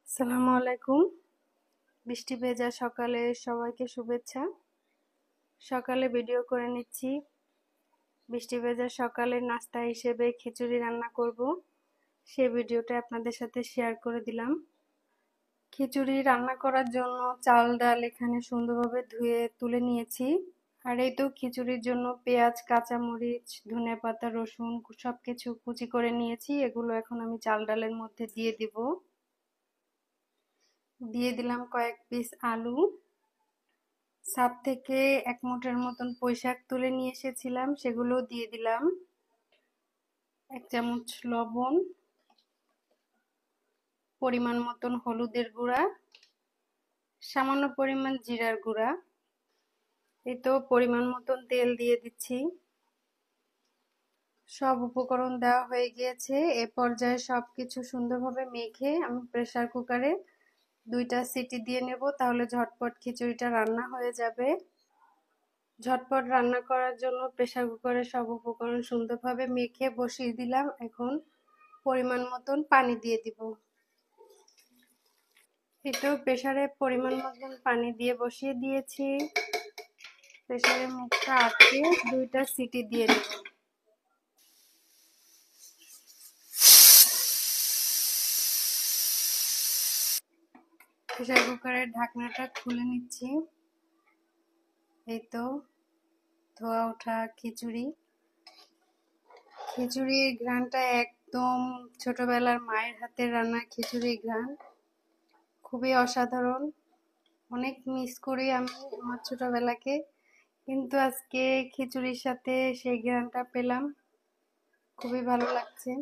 আসসালামু আলাইকুম। বৃষ্টি ভেজা সকালে সবাইকে শুভেচ্ছা। সকালে ভিডিও করে নিচ্ছি। বৃষ্টি ভেজা সকালের নাস্তা হিসেবে খিচুড়ি রান্না করব, সেই ভিডিওটা আপনাদের সাথে শেয়ার করে দিলাম। খিচুড়ি রান্না করার জন্য চাল ডাল এখানে সুন্দরভাবে ধুয়ে তুলে নিয়েছি। আর এই তো খিচুড়ির জন্য পেঁয়াজ, কাঁচামরিচ, ধনেপাতা, রসুন সবকিছু কুচি করে নিয়েছি। এগুলো এখন আমি চাল ডালের মধ্যে দিয়ে দিব। দিয়ে দিলাম কয়েক পিস আলু। ছাদ থেকে এক মুঠের মতন পুঁইশাক তুলে নিয়ে এসেছিলাম, সেগুলো দিয়ে দিলাম। 1 চামচ লবণ, পরিমাণ মতন হলুদের গুঁড়া, সামান্য পরিমাণ জিরার গুঁড়া। এই তো পরিমাণ মতন তেল দিয়ে দিচ্ছি। সব উপকরণ দেওয়া হয়ে গিয়েছে। এ পর্যায়ে সবকিছু সুন্দরভাবে মেখে আমি প্রেসার কুকারে 2টা সিটি দিয়ে নেব, তাহলে ঝটপট খিচুড়িটা রান্না হয়ে যাবে। ঝটপট রান্না করার জন্য প্রেসার কুকারে সব উপকরণ সুন্দরভাবে মেখে বসিয়ে দিলাম। এখন পরিমাণ মতন পানি দিয়ে দিব। এটাও প্রেসারে পরিমাণ মতন পানি দিয়ে বসিয়ে দিয়েছি। প্রেসারের মুখটা আটকে 2টা সিটি দিয়ে নেব। প্রেসার কুকারের ঢাকনাটা খুলে নিচ্ছি। এই তো ধোয়া ওঠা খিচুড়ি। খিচুড়ির ঘ্রাণটা একদম ছোটবেলার মায়ের হাতের রান্না খিচুড়ির ঘ্রাণ, খুবই অসাধারণ। অনেক মিস করি আমি আমার ছোটবেলাকে, কিন্তু আজকে খিচুড়ির সাথে সেই ঘ্রাণটা পেলাম, খুবই ভালো লাগছে।